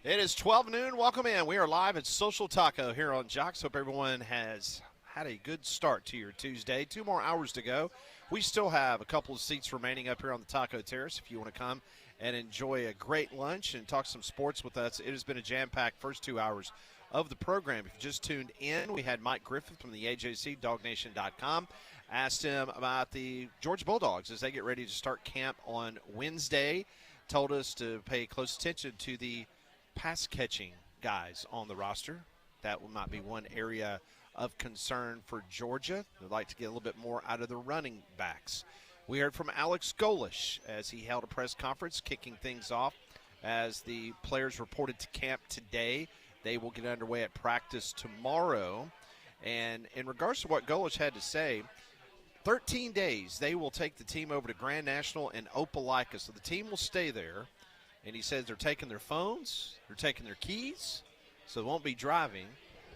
It is 12 noon. Welcome in. We are live at Social Taco here on Jocks. Hope everyone has had a good start to your Tuesday. 2 more hours to go. We still have a couple of seats remaining up here on the Taco Terrace if you want to come and enjoy a great lunch and talk some sports with us. It has been a jam-packed first 2 hours of the program. If you just tuned in, we had Mike Griffith from the AJC, DogNation.com. Asked him about the Georgia Bulldogs as they get ready to start camp on Wednesday. Told us to pay close attention to the pass-catching guys on the roster. That will not be one area of concern for Georgia. They'd like to get a little bit more out of the running backs. We heard from Alex Golish as he held a press conference kicking things off as the players reported to camp today. They will get underway at practice tomorrow. And in regards to what Golish had to say, 13 days they will take the team over to Grand National and Opelika. So the team will stay there. And he says they're taking their phones, they're taking their keys, so they won't be driving.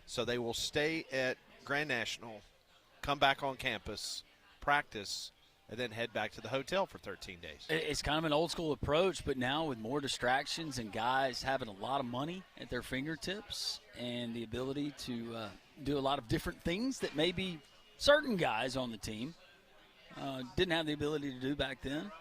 So they will stay at Grand National, come back on campus, practice, and then head back to the hotel for 13 days. It's kind of an old school approach, but now with more distractions and guys having a lot of money at their fingertips and the ability to do a lot of different things that maybe certain guys on the team didn't have the ability to do back then.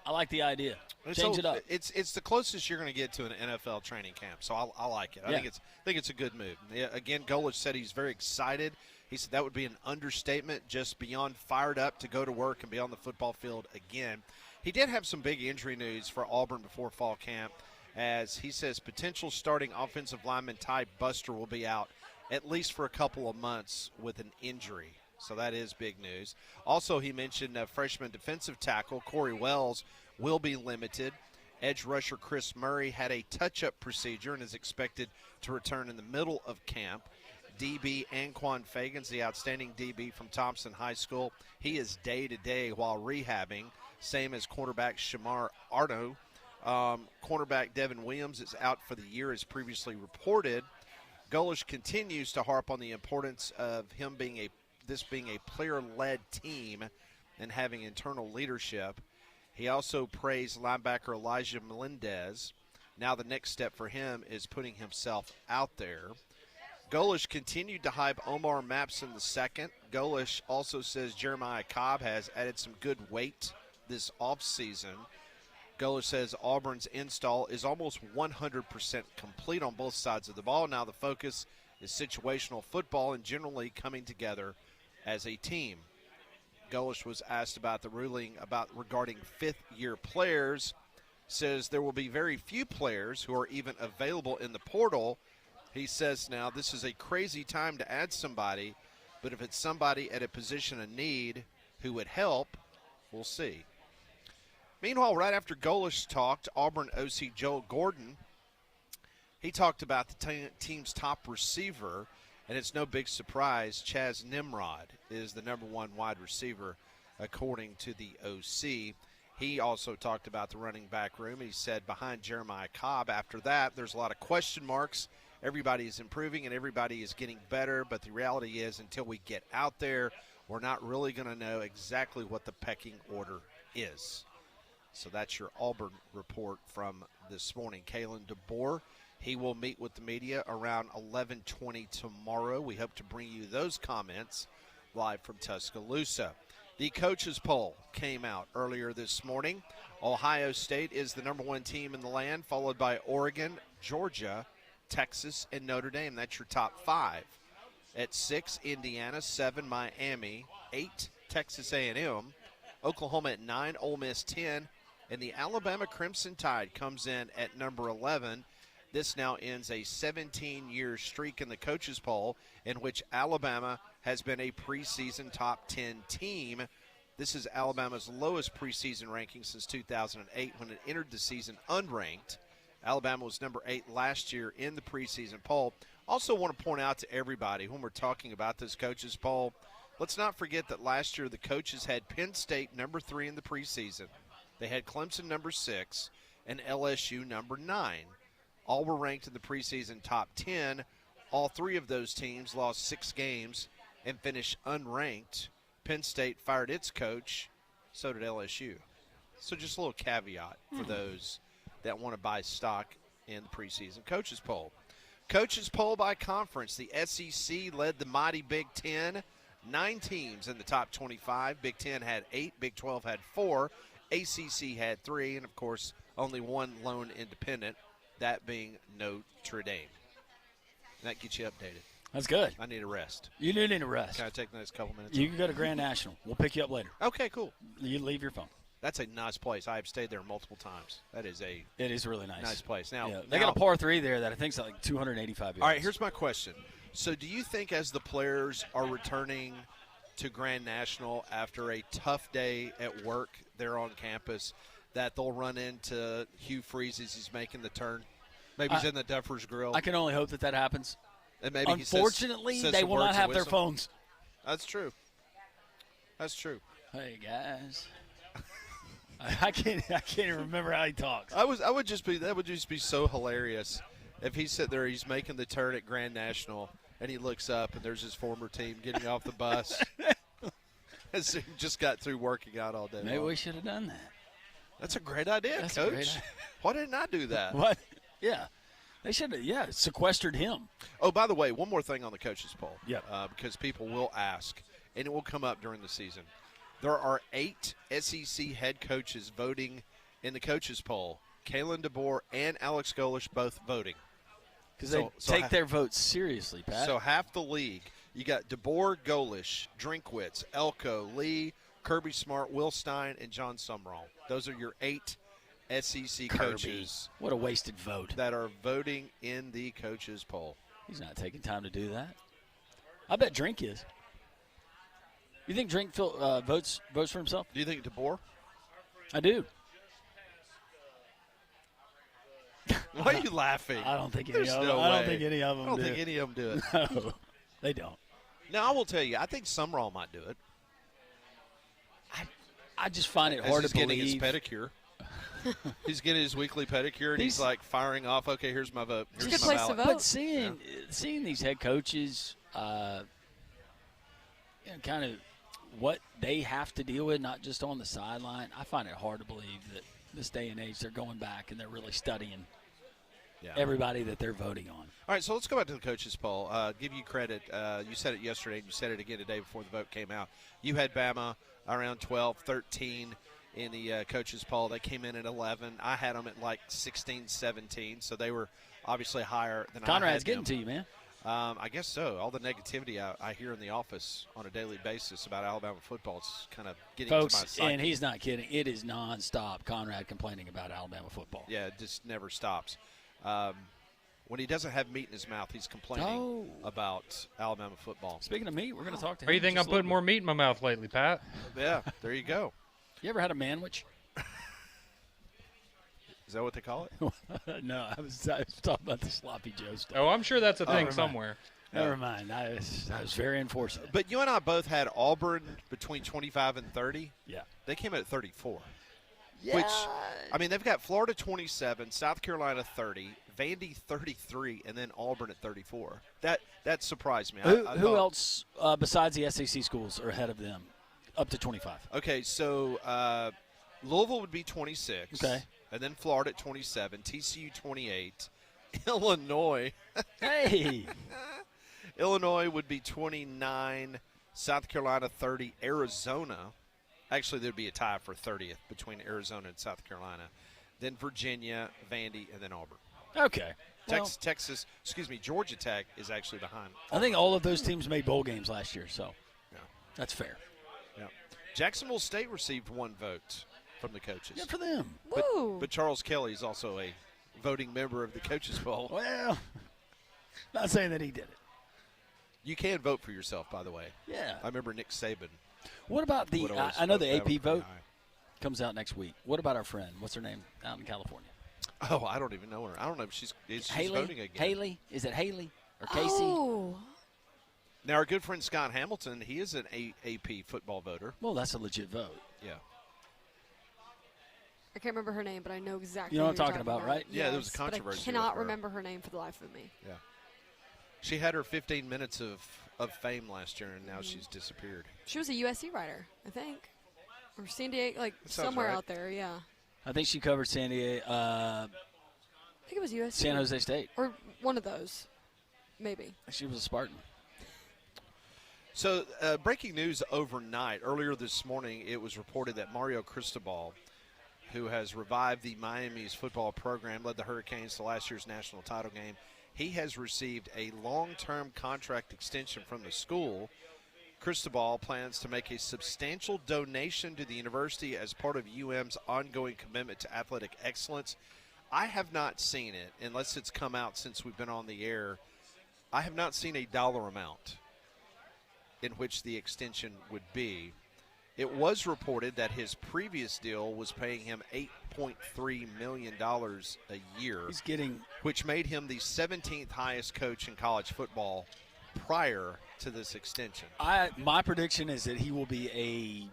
I like the idea. Change it up. It's the closest you're going to get to an NFL training camp, so I like it. I think it's a good move. Yeah, again, Golish said he's very excited. He said that would be an understatement, just beyond fired up to go to work and be on the football field again. He did have some big injury news for Auburn before fall camp, as he says potential starting offensive lineman Ty Buster will be out at least for a couple of months with an injury. So that is big news. Also, he mentioned freshman defensive tackle Corey Wells will be limited. Edge rusher Chris Murray had a touch-up procedure and is expected to return in the middle of camp. DB Anquan Fagans, the outstanding DB from Thompson High School, he is day-to-day while rehabbing, same as cornerback Shamar Arno. Cornerback Devin Williams is out for the year as previously reported. Golish continues to harp on the importance of him being a player-led team and having internal leadership. He also praised linebacker Elijah Melendez. Now the next step for him is putting himself out there. Golish continued to hype Omar Mapson II. Golish also says Jeremiah Cobb has added some good weight this offseason. Golish says Auburn's install is almost 100% complete on both sides of the ball. Now the focus is situational football and generally coming together as a team. Golish was asked about the ruling regarding fifth-year players. Says there will be very few players who are even available in the portal. He says now this is a crazy time to add somebody, but if it's somebody at a position of need who would help, we'll see. Meanwhile, right after Golish talked, Auburn OC Joel Gordon, he talked about the team's top receiver. And it's no big surprise, Chaz Nimrod is the number one wide receiver, according to the OC. He also talked about the running back room. He said behind Jeremiah Cobb, after that, there's a lot of question marks. Everybody is improving and everybody is getting better, but the reality is until we get out there, we're not really going to know exactly what the pecking order is. So that's your Auburn report from this morning. Kalen DeBoer. He will meet with the media around 11:20 tomorrow. We hope to bring you those comments live from Tuscaloosa. The coaches poll came out earlier this morning. Ohio State is the number one team in the land, followed by Oregon, Georgia, Texas, and Notre Dame. That's your top five. At 6, Indiana, 7, Miami, 8, Texas A&M, Oklahoma at 9, Ole Miss 10, and the Alabama Crimson Tide comes in at number 11. This now ends a 17-year streak in the coaches poll in which Alabama has been a preseason top 10 team. This is Alabama's lowest preseason ranking since 2008 when it entered the season unranked. Alabama was number 8 last year in the preseason poll. Also want to point out to everybody when we're talking about this coaches poll, let's not forget that last year the coaches had Penn State number 3 in the preseason. They had Clemson number 6 and LSU number 9. All were ranked in the preseason top 10. All three of those teams lost 6 games and finished unranked. Penn State fired its coach. So did LSU. So just a little caveat for those that want to buy stock in the preseason coaches poll. Coaches poll by conference. The SEC led the mighty Big Ten. 9 teams in the top 25. Big Ten had 8. Big 12 had 4. ACC had 3. And, of course, only one lone independent, that being Notre Dame. That gets you updated. That's good. I need a rest. You do need a rest. Can I take the next couple minutes? You can go to Grand National. We'll pick you up later. Okay, cool. You leave your phone. That's a nice place. I have stayed there multiple times. That is a It is really nice. nice place. Now, they got a par 3 there that I think is like 285 yards. All right, here's my question. So do you think as the players are returning to Grand National after a tough day at work there on campus that they'll run into Hugh Freeze as he's making the turn? Maybe he's in the Duffer's Grill. I can only hope that happens. And maybe Unfortunately, he says they some will not words of have their wisdom. phones. That's true. That's true. Hey, guys. I can't even remember how he talks. That would just be so hilarious if he's sitting there, he's making the turn at Grand National, and he looks up and there's his former team getting off the bus. As he just got through working out all day. Maybe long. we should have done that. That's a great idea, That's a Coach. great idea. Why didn't I do that? What? Yeah. They should have, sequestered him. Oh, by the way, one more thing on the coaches poll. Yep. Because people will ask, and it will come up during the season. There are 8 SEC head coaches voting in the coaches poll. Kalen DeBoer and Alex Golish both voting. Because they take their votes seriously, Pat. So half the league. You got DeBoer, Golish, Drinkwitz, Elko, Lee, Kirby Smart, Will Stein, and John Sumrall. Those are your 8 SEC coaches. What a wasted vote. That are voting in the coaches poll. He's not taking time to do that. I bet Drink is. You think Drink votes for himself? Do you think DeBoer? I do. Why are you laughing? I don't think There's any of no them. I don't way. think any of them I don't do. think any of them do it. No, they don't. Now, I will tell you, I think Sumrall might do it. I just find it As hard he's to getting believe. his pedicure. He's getting his weekly pedicure, and he's like firing off, okay, here's my vote. It's a Here's good my place to ballot. vote. But seeing these head coaches, kind of what they have to deal with, not just on the sideline, I find it hard to believe that this day and age they're going back and they're really studying everybody that they're voting on. All right, so let's go back to the coaches poll. Give you credit. You said it yesterday, and you said it again today before the vote came out. You had Bama around 12, 13 in the coaches poll. They came in at 11. I had them at like 16, 17, so they were obviously higher than I had Conrad's them. getting to you, man. I guess so. All the negativity I hear in the office on a daily basis about Alabama football is kind of getting to my Folks, psyche. and he's not kidding. It is nonstop Conrad complaining about Alabama football. Yeah, it just never stops. When he doesn't have meat in his mouth, he's complaining about Alabama football. Speaking of meat, we're going to talk to him. Or you think I'm putting more meat in my mouth lately, Pat? Yeah, there you go. You ever had a manwich? Is that what they call it? No, I was talking about the sloppy Joe stuff. Oh, I'm sure that's a thing never mind. somewhere. Never mind. I was very unfortunate. But you and I both had Auburn between 25 and 30. Yeah. They came in at 34. Yeah. Which, I mean, they've got Florida 27, South Carolina 30, Vandy 33, and then Auburn at 34. That surprised me. Who I thought, else besides the SEC schools are ahead of them up to 25? Okay, so Louisville would be 26. Okay. And then Florida at 27, TCU 28, Illinois. Hey. Illinois would be 29, South Carolina 30, Arizona. Actually, there would be a tie for 30th between Arizona and South Carolina. Then Virginia, Vandy, and then Auburn. Okay. Well, Georgia Tech is actually behind. I think all of those teams made bowl games last year, so Yeah. that's fair. Yeah. Jacksonville State received 1 vote from the coaches. Good for them. Woo! But Charles Kelly is also a voting member of the coaches poll. Well, not saying that he did it. You can vote for yourself, by the way. Yeah. I remember Nick Saban. What about the would always I know vote the that AP pretty vote high. comes out next week. What about our friend? What's her name out in California? Oh, I don't even know her. I don't know if she's Haley? voting again. Haley? Is it Haley or Casey? Oh, Now, our good friend Scott Hamilton, he is an AP football voter. Well, that's a legit vote. Yeah. I can't remember her name, but I know exactly. You know who what I'm you're talking about, right? Yeah, there was a Yes, but controversy I cannot with her. remember her name for the life of me. Yeah. She had her 15 minutes of fame last year, and now she's disappeared. She was a USC writer, I think, or San Diego, like That sounds somewhere right. out there. Yeah. I think she covered San Diego. I think it was USC. San Jose State. Or one of those, maybe. She was a Spartan. So, breaking news overnight. Earlier this morning, it was reported that Mario Cristobal, who has revived the Miami's football program, led the Hurricanes to last year's national title game, he has received a long-term contract extension from the school. Cristobal plans to make a substantial donation to the university as part of UM's ongoing commitment to athletic excellence. I have not seen it, unless it's come out since we've been on the air. I have not seen a dollar amount in which the extension would be. It was reported that his previous deal was paying him $8.3 million a year. He's getting, which made him the 17th highest coach in college football prior to this extension. my prediction is that he will be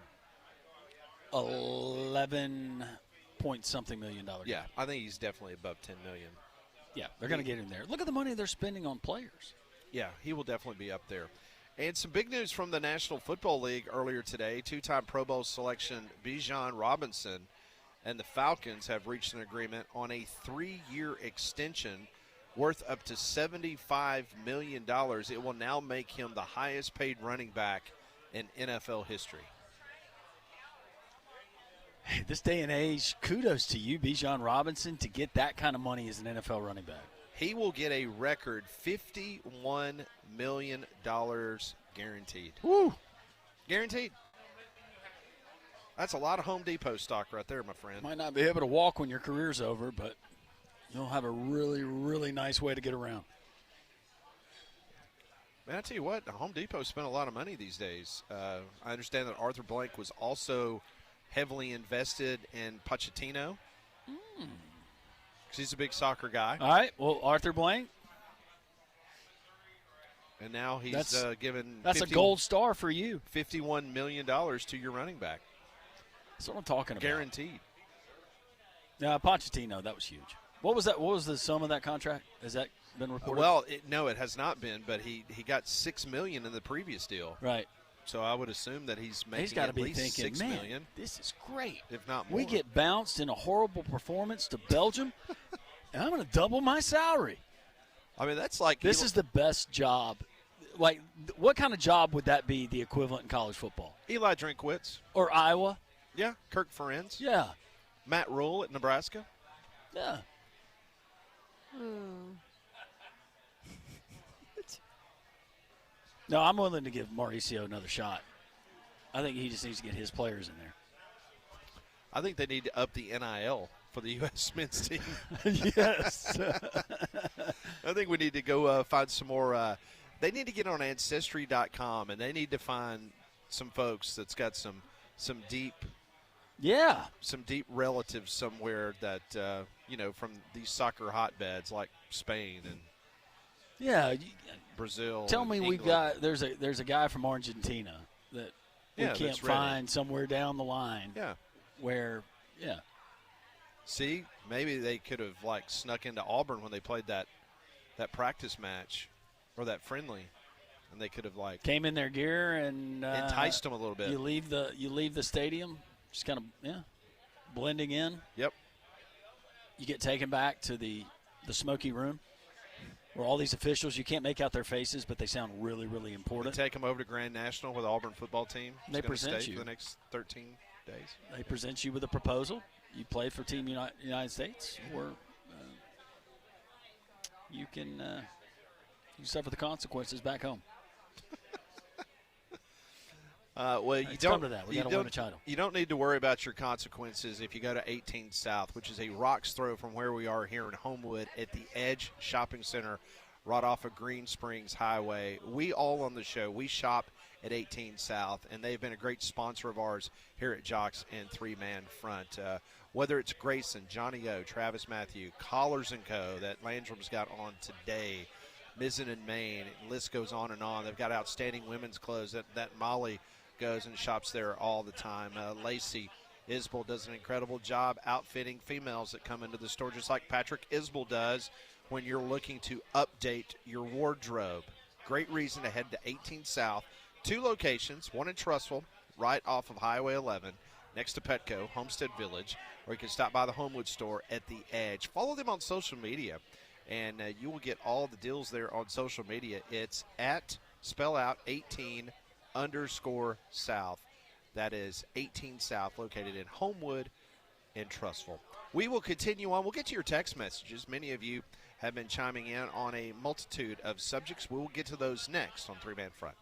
a 11 point something million dollar. Yeah, I think he's definitely above $10 million. Yeah, they're going to get him there. Look at the money they're spending on players. Yeah, he will definitely be up there. And some big news from the National Football League earlier today. Two-time Pro Bowl selection Bijan Robinson and the Falcons have reached an agreement on a 3-year extension worth up to $75 million. It will now make him the highest-paid running back in NFL history. This day and age, kudos to you, Bijan Robinson, to get that kind of money as an NFL running back. He will get a record $51 million guaranteed. Woo! Guaranteed. That's a lot of Home Depot stock right there, my friend. Might not be able to walk when your career's over, but you'll have a really, really nice way to get around. Man, I tell you what, Home Depot spent a lot of money these days. I understand that Arthur Blank was also heavily invested in Pochettino. He's a big soccer guy. All right, well, Arthur Blank. And now he's given that's a gold star for you. $51 million to your running back. That's what I'm talking about. Guaranteed. Pochettino, that was huge. What was that? What was the sum of that contract? Has that been reported? Well, no, it has not been, but he got $6 million in the previous deal. Right. So I would assume that he's making gotta at be least thinking, $6 man, million, this is great. if not more. We get bounced in a horrible performance to Belgium, and I'm going to double my salary. I mean, that's like This is the best job. Like, what kind of job would that be the equivalent in college football? Eli Drinkwitz. Or Iowa? Yeah, Kirk Ferentz. Yeah. Matt Rule at Nebraska. Yeah. No, I'm willing to give Mauricio another shot. I think he just needs to get his players in there. I think they need to up the NIL for the U.S. men's team. Yes. I think we need to go find some more. They need to get on Ancestry.com, and they need to find some folks that's got some deep relatives somewhere that, from these soccer hotbeds like Spain and Brazil. Tell me England. there's a guy from Argentina that we can't find somewhere down the line. Yeah. Where, See, maybe they could have snuck into Auburn when they played that practice match or that friendly, and they could have came in their gear and enticed them a little bit. You leave the stadium, just kind of blending in. Yep. You get taken back to the smoky room where all these officials, you can't make out their faces, but they sound really, really important. They take them over to Grand National with the Auburn football team. They present stay you for the next 13 days. They present you with a proposal. You play for Team United States, or you can suffer the consequences back home. Well, you It's don't. come to that. We gotta win a title. You don't need to worry about your consequences if you go to 18 South, which is a rock's throw from where we are here in Homewood at the Edge Shopping Center, right off of Green Springs Highway. We all on the show, we shop at 18 South, and they've been a great sponsor of ours here at Jocks and Three Man Front. Whether it's Grayson, Johnny O, Travis Matthew, Collars & Co. that Landrum's got on today, Mizzen and Maine, the list goes on and on. They've got outstanding women's clothes that Molly goes and shops there all the time. Lacey Isbell does an incredible job outfitting females that come into the store, just like Patrick Isbell does when you're looking to update your wardrobe. Great reason to head to 18 South. 2 locations, one in Trussville, right off of Highway 11, next to Petco, Homestead Village, or you can stop by the Homewood store at the Edge. Follow them on social media, and you will get all the deals there on social media. It's at spell out 18_South. That is 18 South, located in Homewood and Trussville. We will continue on. We'll get to your text messages. Many of you have been chiming in on a multitude of subjects. We will get to those next on Three Man Front.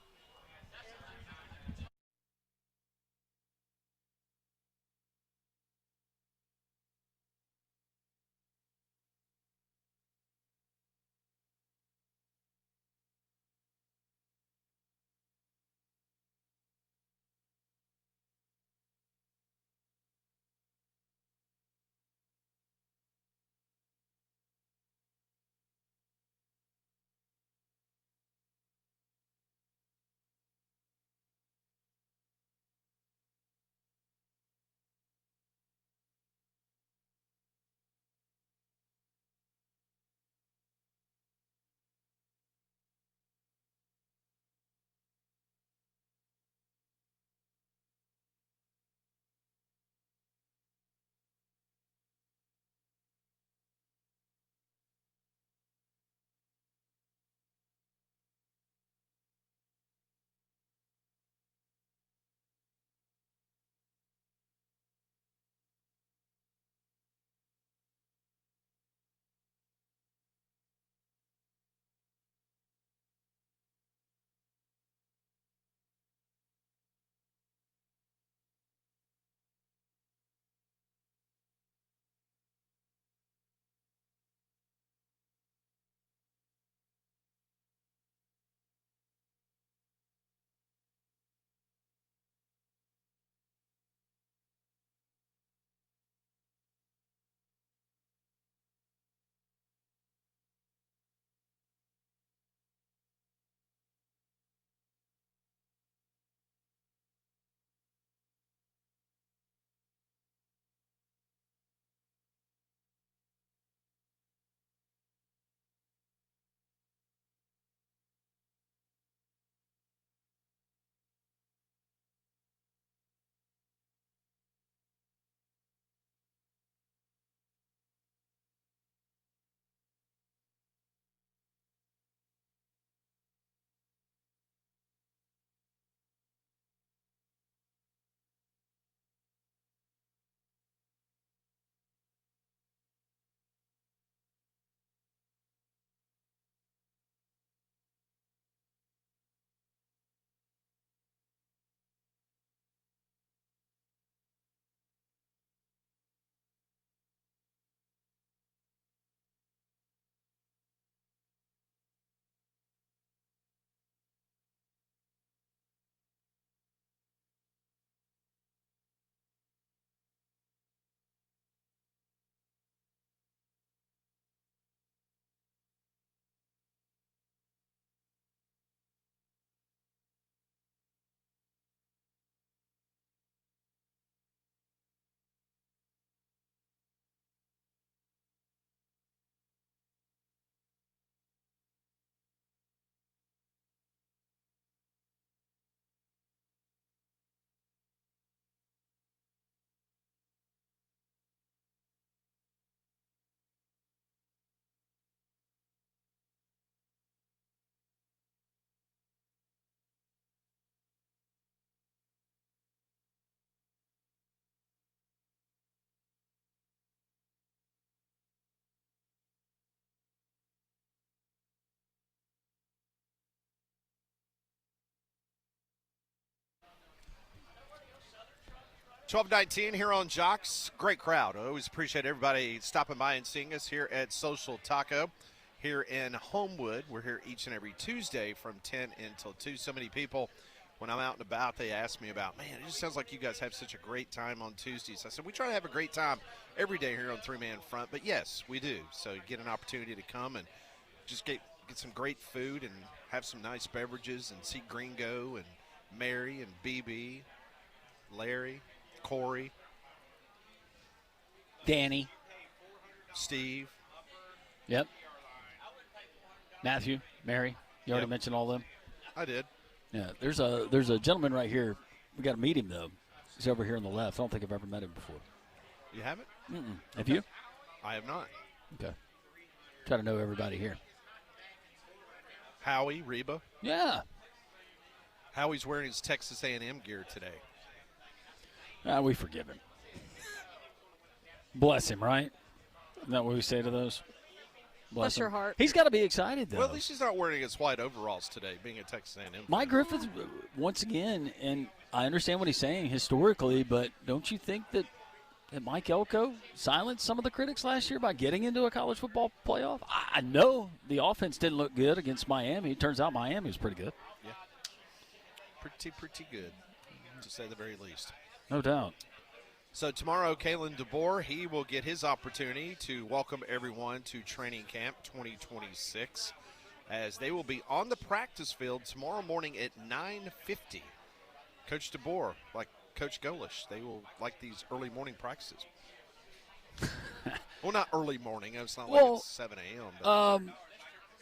$12:19 here on Jocks. Great crowd. I always appreciate everybody stopping by and seeing us here at Social Taco here in Homewood. We're here each and every Tuesday from 10 until 2. So many people, when I'm out and about, they ask me about, man, it just sounds like you guys have such a great time on Tuesdays. I said, we try to have a great time every day here on Three Man Front, but yes, we do. So you get an opportunity to come and just get some great food and have some nice beverages and see Gringo and Mary and BB, Larry, Corey, Danny, Steve. Yep. Matthew, Mary. You already Yep. mentioned all of them. I did. Yeah. There's a gentleman right here. We got to meet him though. He's over here on the left. I don't think I've ever met him before. You haven't? Mm-mm. Have you? I have not. Okay. Try to know everybody here. Howie, Reba. Yeah. Howie's wearing his Texas A&M gear today. We forgive him. Bless him, right? Isn't that what we say to those? Bless your heart. He's got to be excited, though. Well, at least he's not wearing his white overalls today, being a Texas A&M. Mike Griffith, once again, and I understand what he's saying historically, but don't you think that Mike Elko silenced some of the critics last year by getting into a college football playoff? I know the offense didn't look good against Miami. It turns out Miami was pretty good. Yeah. Pretty good, to say the very least. No doubt. So tomorrow, Kalen DeBoer, he will get his opportunity to welcome everyone to training camp 2026, as they will be on the practice field tomorrow morning at 9:50. Coach DeBoer, like Coach Golish, they will like these early morning practices. Well, not early morning. It's not like it's 7 a.m. But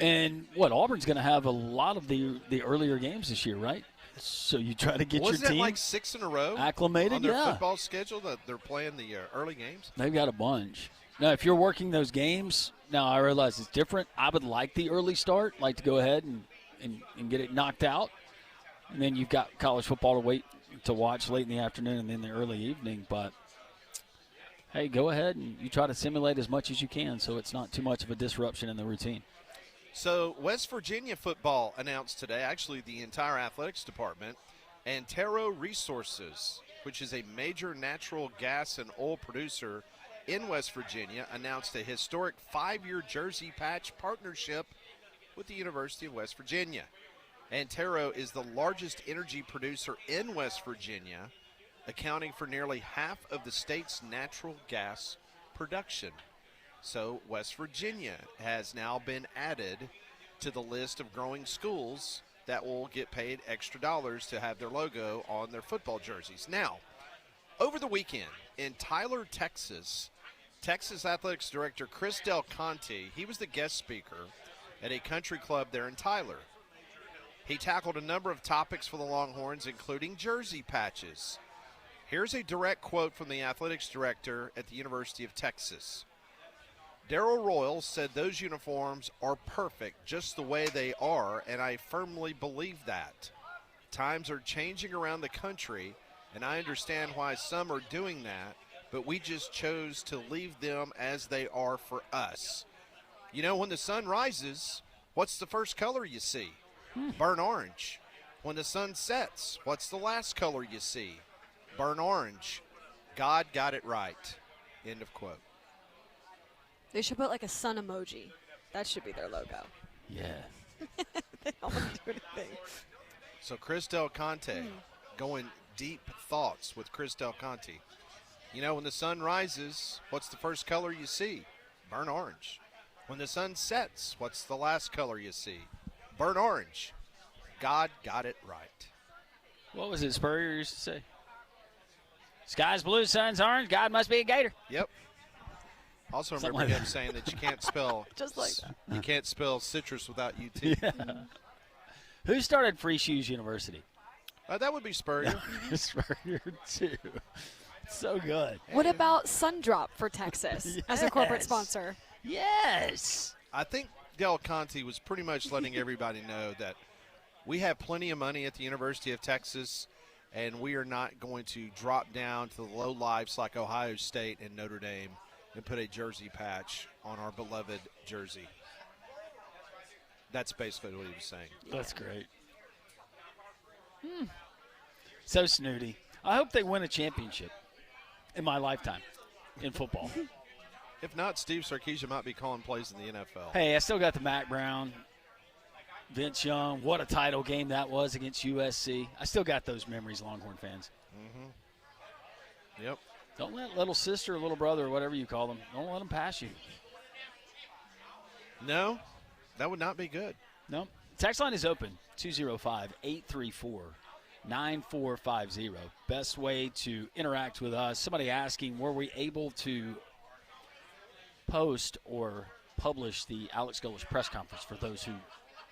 And what, Auburn's going to have a lot of the earlier games this year, right? So you try to get your Wasn't team it like 6 in a row acclimated, on their yeah. football schedule that they're playing the early games? They've got a bunch. Now, if you're working those games, now I realize it's different. I would like the early start, like to go ahead and get it knocked out. And then you've got college football to watch late in the afternoon and then the early evening. But, hey, go ahead and you try to simulate as much as you can so it's not too much of a disruption in the routine. So West Virginia football announced today, actually the entire athletics department, Antero Resources, which is a major natural gas and oil producer in West Virginia, announced a historic 5-year jersey patch partnership with the University of West Virginia. Antero is the largest energy producer in West Virginia, accounting for nearly half of the state's natural gas production. So West Virginia has now been added to the list of growing schools that will get paid extra dollars to have their logo on their football jerseys. Now, over the weekend in Tyler, Texas Athletics Director Chris Del Conte, he was the guest speaker at a country club there in Tyler. He tackled a number of topics for the Longhorns, including jersey patches. Here's a direct quote from the athletics director at the University of Texas. Darrell Royal said those uniforms are perfect just the way they are, and I firmly believe that. Times are changing around the country, and I understand why some are doing that, but we just chose to leave them as they are for us. You know, when the sun rises, what's the first color you see? Burnt orange. When the sun sets, what's the last color you see? Burnt orange. God got it right. End of quote. They should put like a sun emoji. That should be their logo. Yeah. They don't want to do anything. So Chris Del Conte going deep thoughts with Chris Del Conte. You know, when the sun rises, what's the first color you see? Burnt orange. When the sun sets, what's the last color you see? Burnt orange. God got it right. What was it Spurrier used to say? Sky's blue, sun's orange, God must be a gator. Yep. Also Something remember like him saying that you can't spell Just like that. You can't spell citrus without UT. Yeah. Who started Free Shoes University? That would be Spurrier. Spurrier, too. So good. What about Sundrop for Texas as a corporate Yes. sponsor? Yes. I think Del Conte was pretty much letting everybody know that we have plenty of money at the University of Texas, and we are not going to drop down to the low lives like Ohio State and Notre Dame and put a jersey patch on our beloved jersey. That's basically what he was saying. That's great. So snooty. I hope they win a championship in my lifetime in football. If not, Steve Sarkisian might be calling plays in the NFL. Hey, I still got the Mac Brown, Vince Young. What a title game that was against USC. I still got those memories, Longhorn fans. Yep. Don't let little sister or little brother or whatever you call them, don't let them pass you. No, that would not be good. No. Text line is open, 205-834-9450. Best way to interact with us. Somebody asking, were we able to post or publish the Alex Golish press conference for those who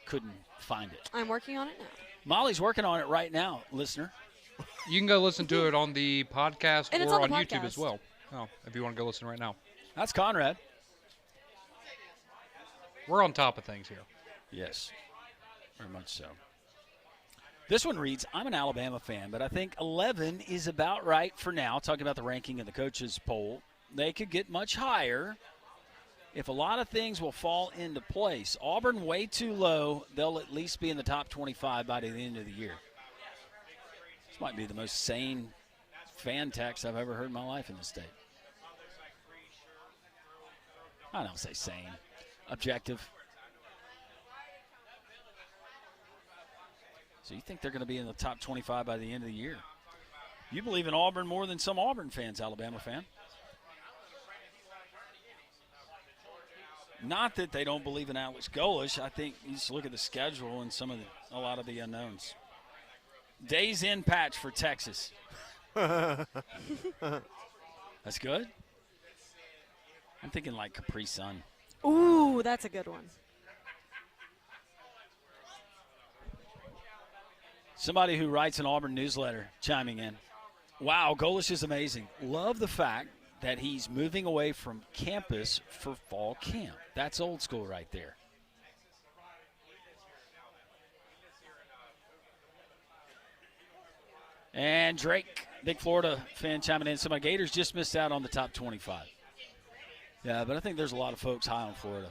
couldn't find it? I'm working on it now. Molly's working on it right now, listener. You can go listen to it on the podcast And it's or on on the YouTube as podcast. well. Oh, if you want to go listen right now. That's Conrad. We're on top of things here. Yes, very much so. This one reads, I'm an Alabama fan, but I think 11 is about right for now. Talking about the ranking of the coaches poll. They could get much higher if a lot of things will fall into place. Auburn way too low. They'll at least be in the top 25 by the end of the year. This might be the most sane fan text I've ever heard in my life in this state. I don't say sane. Objective. So you think they're going to be in the top 25 by the end of the year? You believe in Auburn more than some Auburn fans, Alabama fan. Not that they don't believe in Alex Golesh. I think you just look at the schedule and a lot of the unknowns. Days in patch for Texas. That's good. I'm thinking like Capri Sun. Ooh, that's a good one. Somebody who writes an Auburn newsletter chiming in. Wow, Golesh is amazing. Love the fact that he's moving away from campus for fall camp. That's old school right there. And Drake, big Florida fan chiming in. So my Gators just missed out on the top 25. Yeah, but I think there's a lot of folks high on Florida.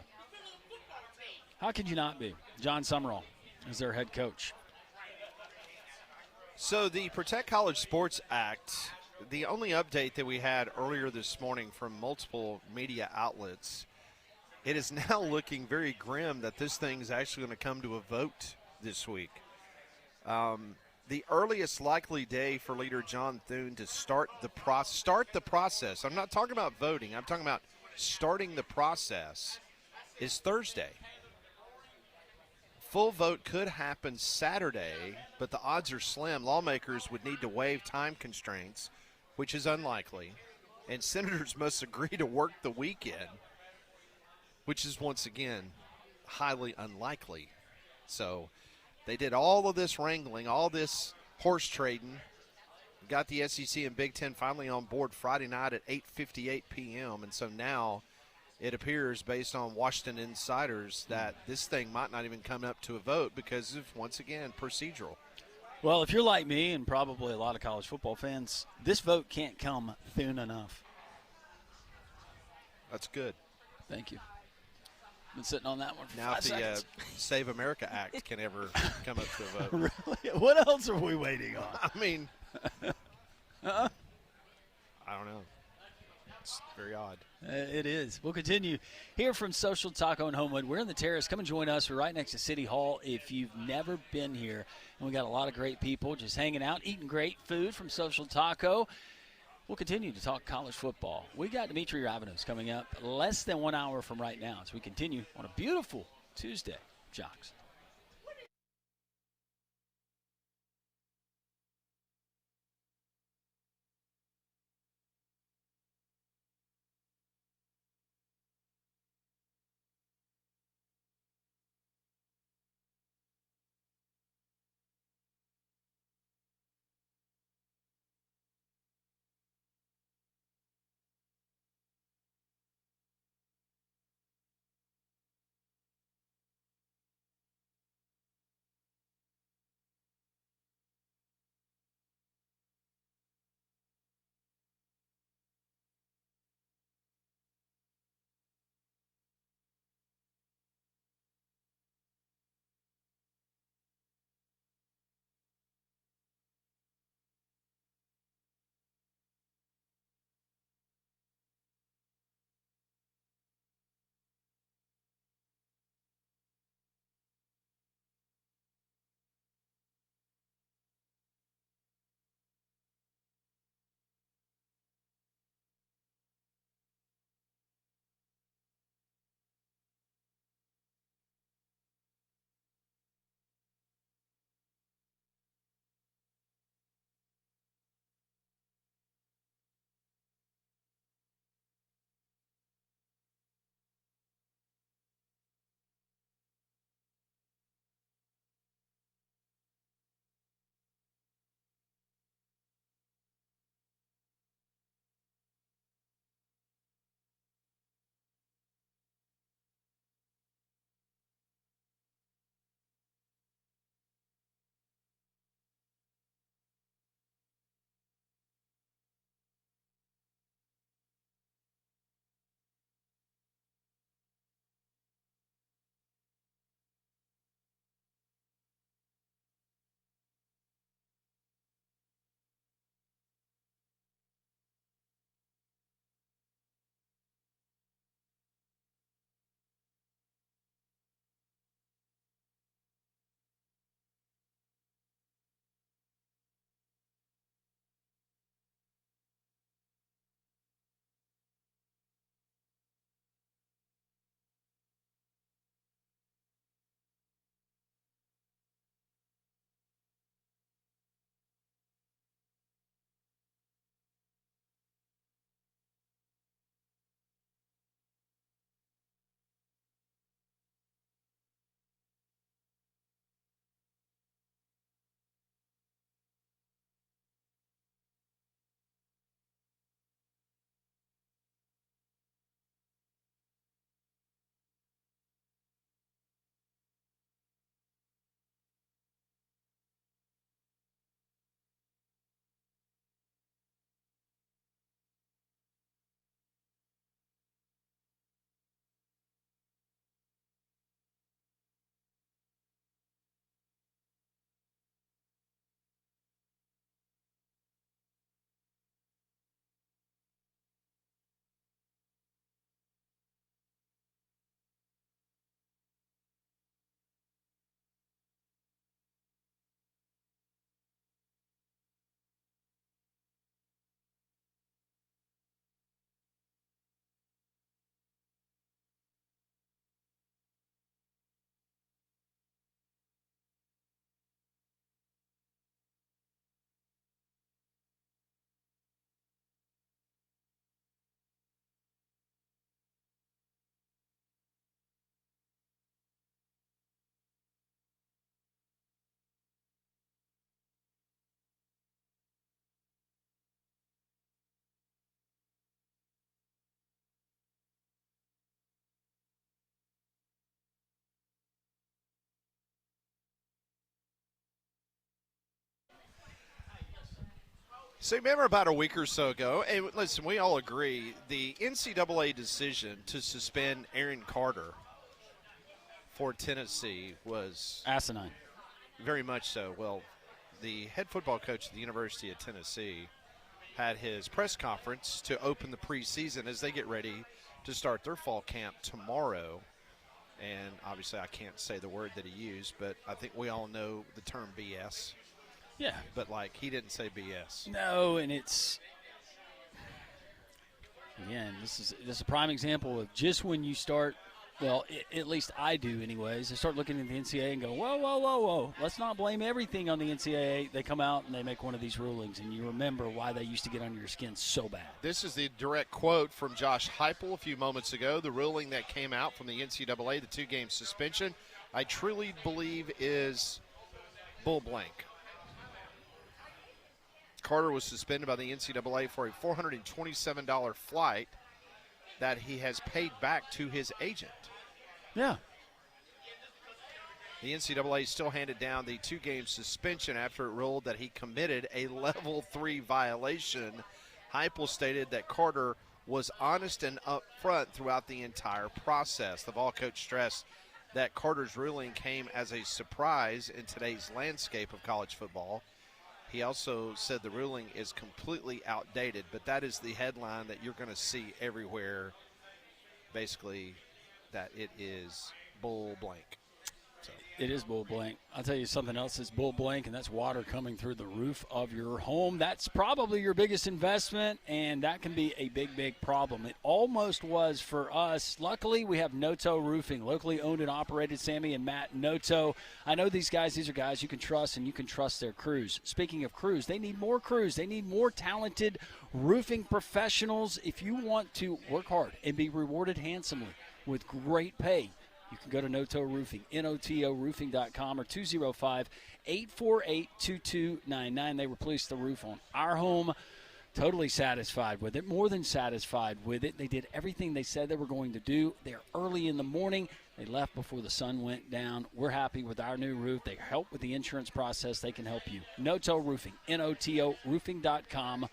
How could you not be? John Summerall is their head coach. So the Protect College Sports Act, the only update that we had earlier this morning from multiple media outlets, it is now looking very grim that this thing is actually going to come to a vote this week. The earliest likely day for Leader John Thune to start the process. I'm not talking about voting. I'm talking about starting the process is Thursday. Full vote could happen Saturday, but the odds are slim. Lawmakers would need to waive time constraints, which is unlikely, and senators must agree to work the weekend, which is once again highly unlikely. So they did all of this wrangling, all this horse trading, got the SEC and Big Ten finally on board Friday night at 8:58 p.m., and so now it appears, based on Washington insiders, that this thing might not even come up to a vote because of, once again, procedural. Well, if you're like me and probably a lot of college football fans, this vote can't come soon enough. That's good. Thank you. Been sitting on that one for Now 5 if the seconds. Save America Act can ever come up to a vote. Really? What else are we waiting on? I mean, I don't know. It's very odd. It is. We'll continue here from Social Taco in Homewood. We're in the Terrace. Come and join us. We're right next to City Hall if you've never been here. And we got a lot of great people just hanging out, eating great food from Social Taco. We'll continue to talk college football. We got Dimitri Ravenos coming up less than 1 hour from right now as we continue on a beautiful Tuesday. Jocks. So remember about a week or so ago, and listen, we all agree, the NCAA decision to suspend Aaron Carter for Tennessee was Asinine. very much so. Well, the head football coach at the University of Tennessee had his press conference to open the preseason as they get ready to start their fall camp tomorrow. And obviously I can't say the word that he used, but I think we all know the term BS. Yeah. But, he didn't say BS. No, and it's – again, this is a prime example of just when you start – well, at least I do anyways. I start looking at the NCAA and go, whoa. Let's not blame everything on the NCAA. They come out and they make one of these rulings, and you remember why they used to get under your skin so bad. This is the direct quote from Josh Heupel a few moments ago. The ruling that came out from the NCAA, the 2-game suspension, I truly believe is bull blank. Carter was suspended by the NCAA for a $427 flight that he has paid back to his agent. Yeah. The NCAA still handed down the 2-game suspension after it ruled that he committed a Level 3 violation. Heupel stated that Carter was honest and upfront throughout the entire process. The ball coach stressed that Carter's ruling came as a surprise in today's landscape of college football. He also said the ruling is completely outdated, but that is the headline that you're going to see everywhere, basically, that it is bull blank. So. It is bull blank. I'll tell you something else that's bull blank, and that's water coming through the roof of your home. That's probably your biggest investment, and that can be a big, big problem. It almost was for us. Luckily, we have Noto Roofing, locally owned and operated. Sammy and Matt Noto. I know these guys. These are guys you can trust, and you can trust their crews. Speaking of crews, they need more crews. They need more talented roofing professionals. If you want to work hard and be rewarded handsomely with great pay, you can go to Noto Roofing, NOTOroofing.com, or 205-848-2299. They replaced the roof on our home. Totally satisfied with it, more than satisfied with it. They did everything they said they were going to do. They're early in the morning. They left before the sun went down. We're happy with our new roof. They help with the insurance process. They can help you. Noto Roofing, NOTOroofing.com.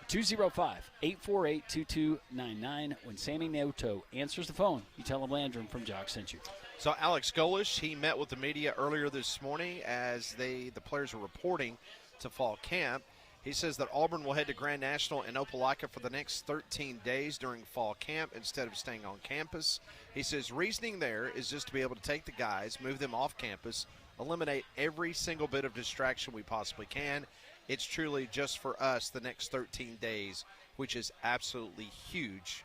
205-848-2299. When Sammy Noto answers the phone, you tell him Landrum from Jock sent you. So Alex Golish, he met with the media earlier this morning as the players are reporting to fall camp. He says that Auburn will head to Grand National in Opelika for the next 13 days during fall camp instead of staying on campus. He says reasoning there is just to be able to take the guys, move them off campus, eliminate every single bit of distraction we possibly can. It's truly just for us the next 13 days, which is absolutely huge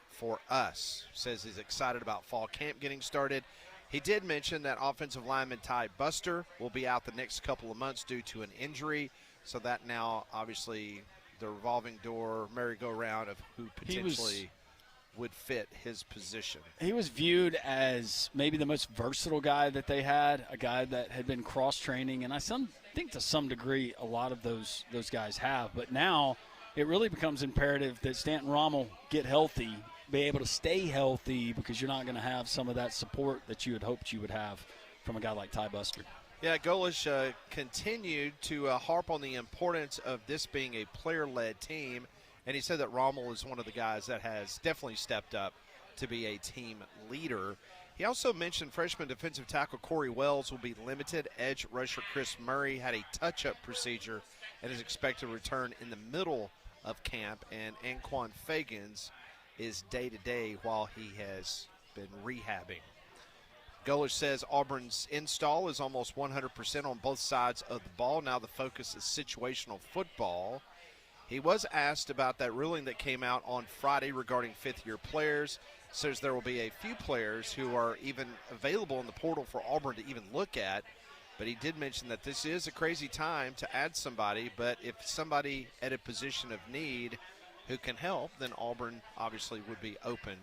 for us. Says he's excited about fall camp getting started. He did mention that offensive lineman Ty Buster will be out the next couple of months due to an injury. So that now, obviously, the revolving door, merry-go-round of who potentially would fit his position. He was viewed as maybe the most versatile guy that they had, a guy that had been cross-training, and I think to some degree a lot of those guys have. But now it really becomes imperative that Stanton Rommel get healthy, be able to stay healthy, because you're not going to have some of that support that you had hoped you would have from a guy like Ty Buster. Yeah, Golish continued to harp on the importance of this being a player-led team, and he said that Rommel is one of the guys that has definitely stepped up to be a team leader. He also mentioned freshman defensive tackle Corey Wells will be limited. Edge rusher Chris Murray had a touch-up procedure and is expected to return in the middle of camp, and Anquan Fagans is day-to-day while he has been rehabbing. Golish says Auburn's install is almost 100% on both sides of the ball. Now the focus is situational football. He was asked about that ruling that came out on Friday regarding fifth-year players. Says there will be a few players who are even available in the portal for Auburn to even look at. But he did mention that this is a crazy time to add somebody. But if somebody at a position of need who can help, then Auburn obviously would be open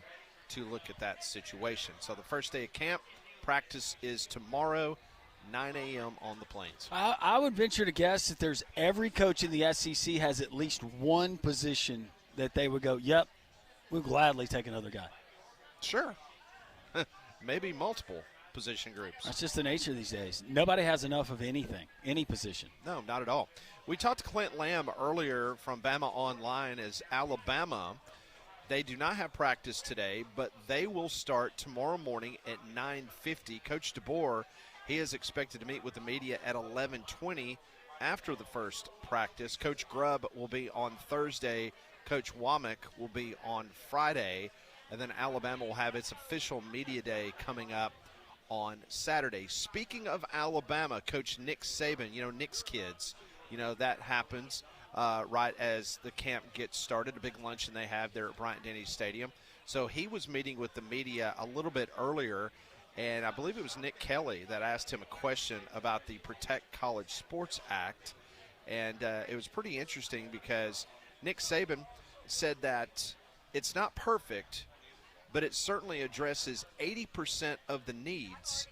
to look at that situation. So the first day of camp, practice is tomorrow, 9 a.m. on the Plains. I would venture to guess that there's every coach in the SEC has at least one position that they would go, yep, we'll gladly take another guy. Sure. Maybe multiple. position groups. That's just the nature these days. Nobody has enough of anything, any position. No, not at all. We talked to Clint Lamb earlier from Bama Online as Alabama. They do not have practice today, but they will start tomorrow morning at 9:50. Coach DeBoer, he is expected to meet with the media at 11:20 after the first practice. Coach Grubb will be on Thursday. Coach Womack will be on Friday. And then Alabama will have its official media day coming up on Saturday. Speaking of Alabama, Coach Nick Saban, Nick's kids, that happens right as the camp gets started, a big luncheon they have there at Bryant-Denny Stadium. So he was meeting with the media a little bit earlier, and I believe it was Nick Kelly that asked him a question about the Protect College Sports Act. And it was pretty interesting because Nick Saban said that it's not perfect, but it certainly addresses 80% of the needs.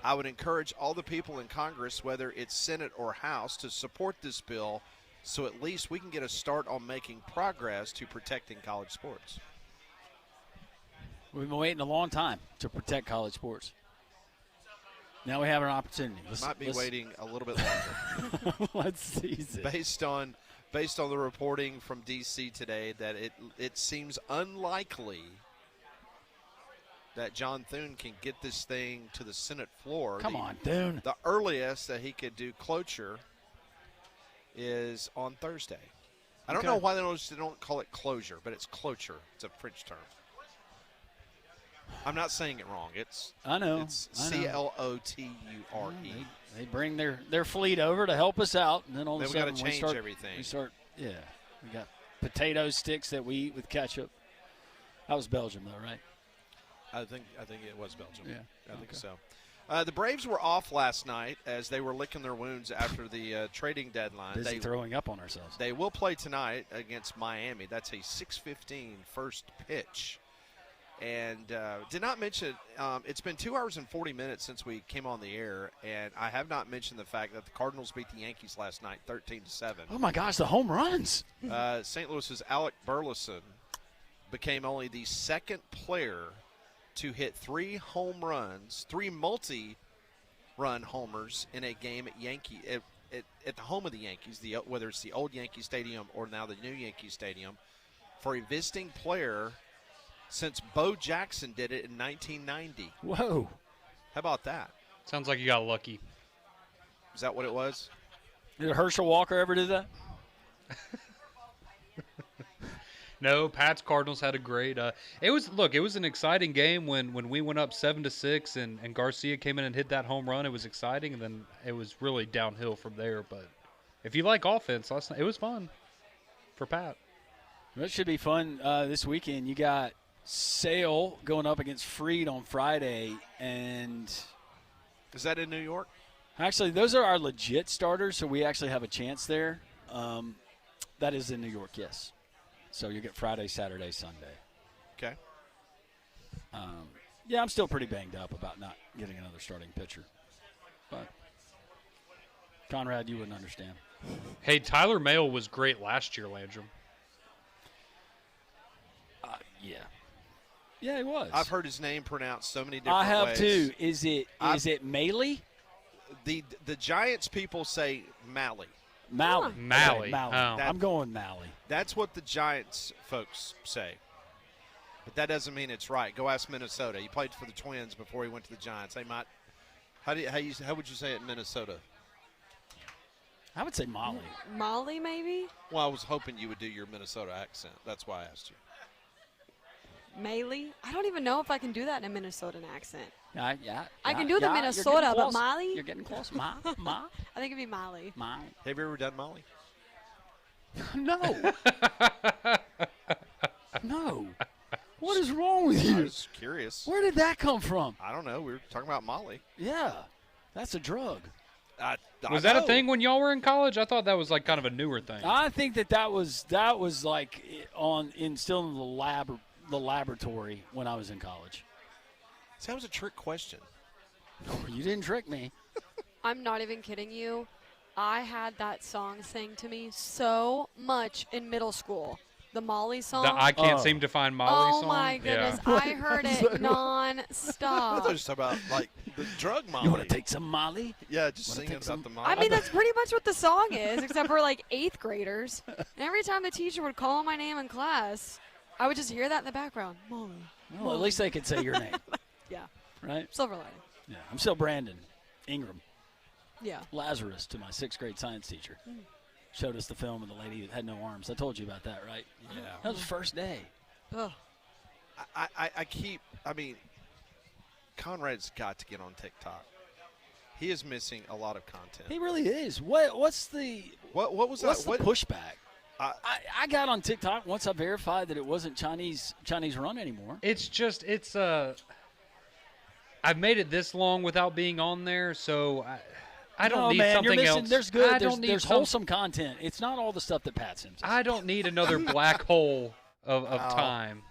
I would encourage all the people in Congress, whether it's Senate or House, to support this bill so at least we can get a start on making progress to protecting college sports. We've been waiting a long time to protect college sports. Now we have an opportunity. Might be waiting a little bit longer. Let's seize it. Based on the reporting from D.C. today, that it seems unlikely that John Thune can get this thing to the Senate floor. Come on, Thune. The earliest that he could do cloture is on Thursday. I don't know why they don't call it closure, but it's closure. It's a French term. I'm not saying it wrong. I know. It's Cloture. They bring their fleet over to help us out, and then all of a sudden we got to change everything. We got potato sticks that we eat with ketchup. That was Belgium, though, right? I think it was Belgium. Yeah, I think so. The Braves were off last night as they were licking their wounds after the trading deadline. Busy throwing up on ourselves. They will play tonight against Miami. That's a 6:15 first pitch. And did not mention, it's been 2 hours and 40 minutes since we came on the air, and I have not mentioned the fact that the Cardinals beat the Yankees last night 13-7. Oh, my gosh, the home runs. St. Louis's Alec Burleson became only the second player to hit 3 home runs, 3 multi-run homers in a game at the home of the Yankees, whether it's the old Yankee Stadium or now the new Yankee Stadium, for a visiting player since Bo Jackson did it in 1990. Whoa. How about that? Sounds like you got lucky. Is that what it was? Did Herschel Walker ever do that? No, Pat's Cardinals had a great. It was an exciting game when we went up 7-6 and Garcia came in and hit that home run. It was exciting, and then it was really downhill from there. But if you like offense, last night, it was fun for Pat. Well, it should be fun this weekend. You got Sale going up against Freed on Friday, and is that in New York? Actually, those are our legit starters, so we actually have a chance there. That is in New York, yes. So you get Friday, Saturday, Sunday. Okay. Yeah, I'm still pretty banged up about not getting another starting pitcher. But, Conrad, you wouldn't understand. Hey, Tyler Mahle was great last year, Landrum. Yeah. Yeah, he was. I've heard his name pronounced so many different ways. I have too. Is it Maley? The Giants people say Malley. Malle. Malle. Malle. Oh. I'm going Malle. That's what the Giants folks say. But that doesn't mean it's right. Go ask Minnesota. He played for the Twins before he went to the Giants. They might. How would you say it in Minnesota? I would say Molly. Molly, maybe? Well, I was hoping you would do your Minnesota accent. That's why I asked you. Maley? I don't even know if I can do that in a Minnesotan accent. Yeah. I can do the Minnesota, but Molly? You're getting close. Ma? I think it'd be Molly. Molly. Have you ever done Molly? No. No. What is wrong with you? I was curious. Where did that come from? I don't know. We were talking about Molly. Yeah. That's a drug. Was that a thing when y'all were in college? I thought that was like kind of a newer thing. I think that was like still in the laboratory when I was in college. See, that was a trick question. You didn't trick me. I'm not even kidding you. I had that song sang to me so much in middle school. The Molly song. The I can't Oh. seem to find Molly Oh song. my goodness, Yeah. I heard it I thought non-stop. you were talking about like the drug Molly. You want to take some Molly? Yeah, just Wanna singing take about some- the Molly. I mean, that's pretty much what the song is, except for like 8th graders. And every time the teacher would call my name in class, I would just hear that in the background. Molly. Well, at least they could say your name, Yeah, right? silver lining. Yeah. I'm still Brandon Ingram Yeah. Lazarus to my 6th grade science teacher. Showed us the film of the lady that had no arms. I told you about that, right? Yeah. That was the first day. Ugh. I mean, Conrad's got to get on TikTok. He is missing a lot of content. He really is. What's the What was that? what's the What pushback? I- I got on TikTok once I verified that it wasn't Chinese run anymore. It's I've made it this long without being on there, so I don't No, need man, something you're missing, else. There's good. I There's, don't need there's some- wholesome content. It's not all the stuff that Pat sends us. I don't need another black hole of Wow. time.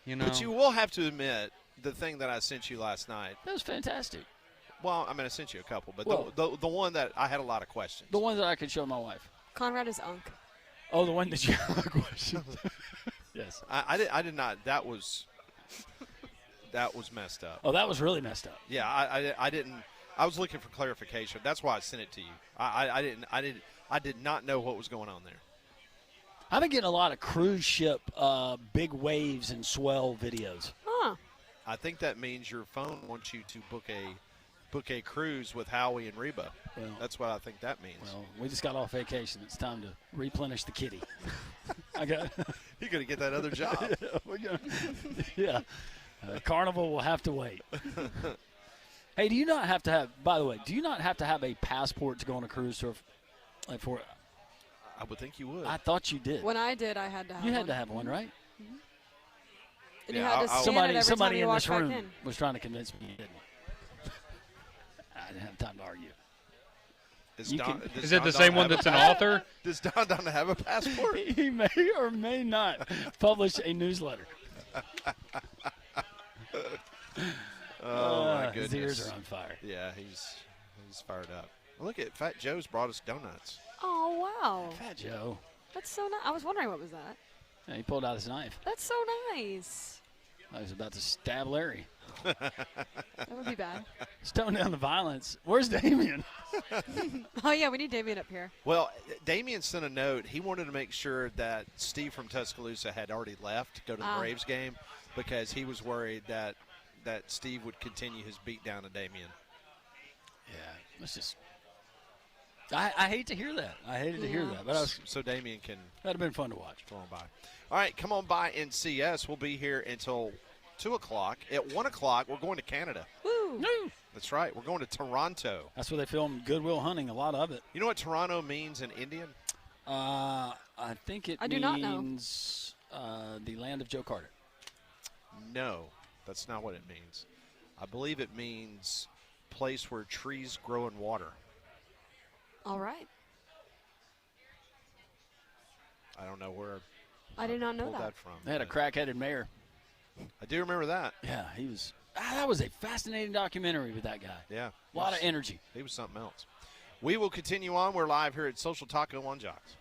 You know. But you will have to admit the thing that I sent you last night. That was fantastic. Well, I mean, I sent you a couple, but Well- the one that I had a lot of questions. The one that I could show my wife. Conrad is unk. Oh, the one that you have a question. Yes. I did not. That was messed up. Oh, that was really messed up. Yeah, I didn't. I was looking for clarification. That's why I sent it to you. I did not know what was going on there. I've been getting a lot of cruise ship, big waves and swell videos. Huh. I think that means your phone wants you to book a cruise with Howie and Reba. Well- That's what I think that means. Well, we just got off vacation. It's time to replenish the kitty. I got. You're gonna get that other job. Yeah. Carnival will have to wait. Hey, do you not have to have? By the way, do you not have to have a passport to go on a cruise tour? Like for, I would think you would. I thought you did. When I did, I had to have You had one. to have one, right? And you Yeah, had to I'll- scan it every Somebody time you in walked this back room in. was trying to convince me you didn't. I didn't have time to argue. Is you Don, can- does Is it Don the Don same one have a that's an pass- author? Does Don Don have a passport? He may or may not publish a newsletter. Oh my His goodness. ears are on fire. Yeah, he's fired up. Look at Fat Joe's brought us donuts. Oh, wow. Fat Joe. That's so nice. I was wondering what was that. Yeah, he pulled out his knife. That's so nice. I was about to stab Larry. That would be bad. Stone down the violence. Where's Damien? Oh, yeah, we need Damien up here. Well, Damien sent a note. He wanted to make sure that Steve from Tuscaloosa had already left to go to the Ah. Braves game because he was worried that Steve would continue his beat down of Damien. Yeah, it's just. I hate to hear that. I hated to hear Yeah. that, but So Damien can that'd have been fun to watch. come on by. All right, come on by and see us. We'll be here until 2 o'clock. At 1 o'clock, we're going to Canada. Woo. No. That's right. We're going to Toronto. That's where they filmed Goodwill Hunting, a lot of it. You know what Toronto means in Indian? I think it I do not know. means the land of Joe Carter. No, that's not what it means. I believe it means place where trees grow in water. All right. I don't know where I did not know pulled that. that from. They had a but crack-headed mayor. I do remember that. Yeah, he was. That was a fascinating documentary with that guy. Yeah. A lot of energy. He was something else. We will continue on. We're live here at Social Taco on Jocks.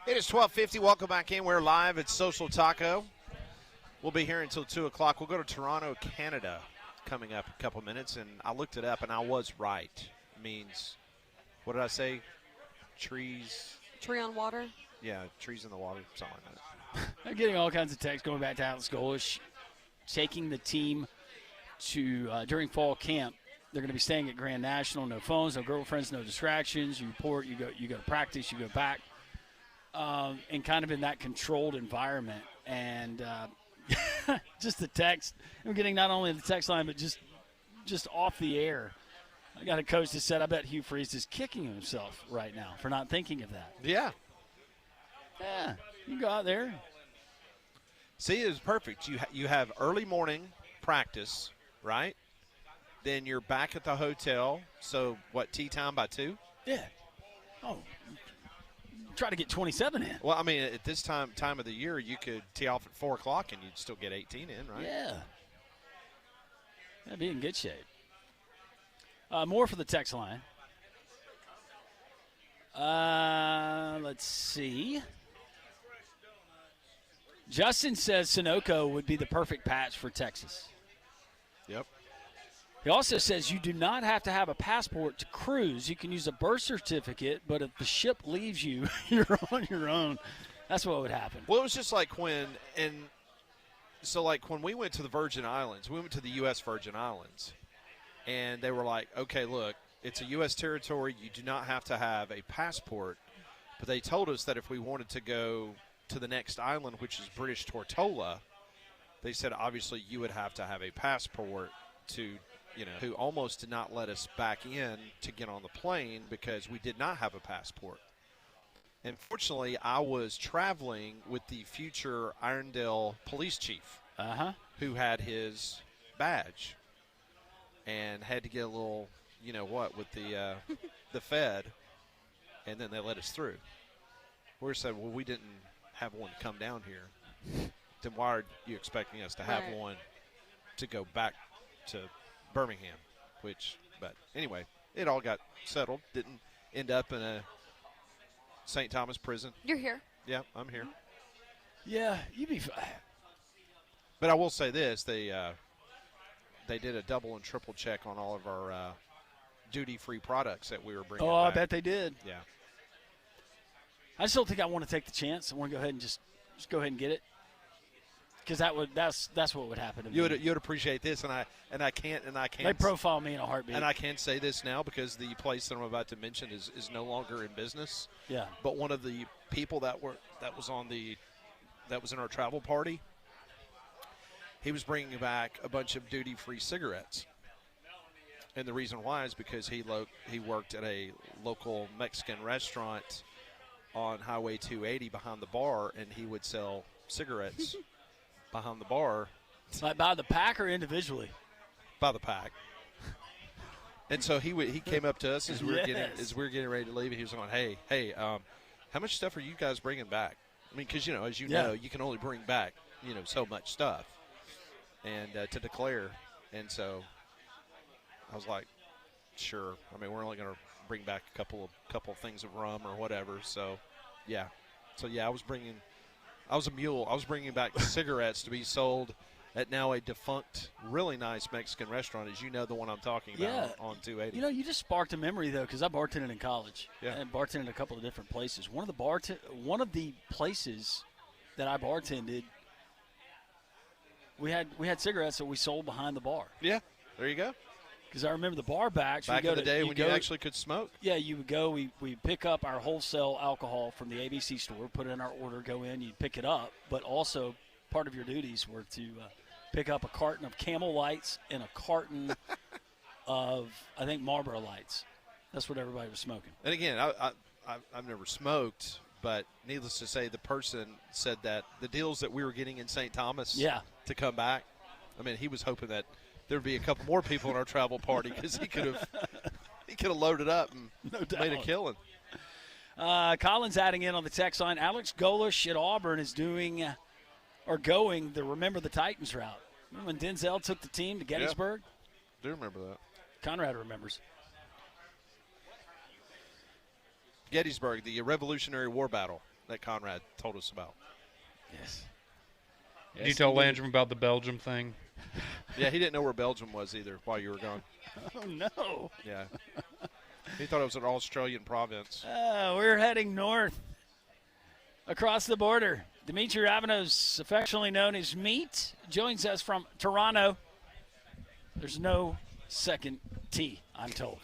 It is 12:50. Welcome back in. We're live at Social Taco. We'll be here until 2 o'clock. We'll go to Toronto, Canada, coming up in a couple minutes. And I looked it up, and I was right. It means, what did I say? Trees. Tree on water. Yeah, trees in the water, something like that. I'm getting all kinds of texts going back to Alex Golish, taking the team to during fall camp. They're going to be staying at Grand National. No phones, no girlfriends, no distractions. You report, you go to practice, you go back, and kind of in that controlled environment. And just the text, I'm getting not only the text line, but just off the air. I got a coach that said, I bet Hugh Freeze is kicking himself right now for not thinking of that. Yeah. Yeah, you go out there. See, it was perfect. You have early morning practice, right? Then you're back at the hotel. So, what, tea time by 2? Yeah. Oh, try to get 27 in. Well, I mean, at this time of the year, you could tee off at 4 o'clock and you'd still get 18 in, right? Yeah. That'd be in good shape. More for the text line. Let's see. Justin says Sunoco would be the perfect patch for Texas. Yep. He also says you do not have to have a passport to cruise. You can use a birth certificate, but if the ship leaves you, you're on your own. That's what would happen. Well, it was just like when we went to the Virgin Islands, we went to the U.S. Virgin Islands, and they were like, okay, look, it's a U.S. territory. You do not have to have a passport. But they told us that if we wanted to go to the next island, which is British Tortola, they said obviously you would have to have a passport to, who almost did not let us back in to get on the plane because we did not have a passport. And fortunately, I was traveling with the future Irondale police chief who had his badge and had to get a little, with the Fed, and then they let us through. We said, well, we didn't have one to come down here. Then why are you expecting us to have one to go back to Birmingham? But anyway, it all got settled. Didn't end up in a St. Thomas prison. You're here. Yeah, I'm here. Yeah, you'd be fine. But I will say this: they did a double and triple check on all of our duty-free products that we were bringing Oh, back. I bet they did. Yeah. I just don't think I want to take the chance. I want to go ahead and just go ahead and get it, because that's what would happen to me. You would appreciate this, and I can't. They profile me in a heartbeat. And I can't say this now because the place that I'm about to mention is no longer in business. Yeah. But one of the people that was in our travel party, he was bringing back a bunch of duty-free cigarettes. And the reason why is because he worked at a local Mexican restaurant on Highway 280 behind the bar, and he would sell cigarettes behind the bar. Like by the pack or individually? By the pack. And so he came up to us as we were getting ready to leave, and he was going, hey, how much stuff are you guys bringing back? I mean, because as you know, you can only bring back so much stuff, and to declare. And so I was like, sure. I mean, we're only going to bring back a couple of things of rum or whatever. So yeah, I was a mule. I was bringing back cigarettes to be sold at now a defunct, really nice Mexican restaurant, as you know, the one I'm talking about on 280. You just sparked a memory, though, because I bartended in college. Yeah. And bartended a couple of different places. One of the places that I bartended, we had cigarettes that we sold behind the bar. Yeah, there you go. Because I remember the bar backs. Back in the day when you actually could smoke. Yeah, you would go. We pick up our wholesale alcohol from the ABC store, put it in our order, go in, you'd pick it up. But also part of your duties were to pick up a carton of Camel Lights and a carton of, I think, Marlboro Lights. That's what everybody was smoking. And again, I've never smoked, but needless to say, the person said that the deals that we were getting in St. Thomas to come back, I mean, he was hoping that there would be a couple more people in our travel party because he could have loaded up and made a killing. Colin's adding in on the text line. Alex Golish at Auburn is going the Remember the Titans route. Remember when Denzel took the team to Gettysburg? Yeah, do remember that. Conrad remembers. Gettysburg, the Revolutionary War battle that Conrad told us about. Yes. Did you tell Landrum about the Belgium thing? Yeah, he didn't know where Belgium was either while you were gone. Oh, no. Yeah. He thought it was an Australian province. We're heading north across the border. Dimitri Ravenos, affectionately known as Meat, joins us from Toronto. There's no second T, I'm told.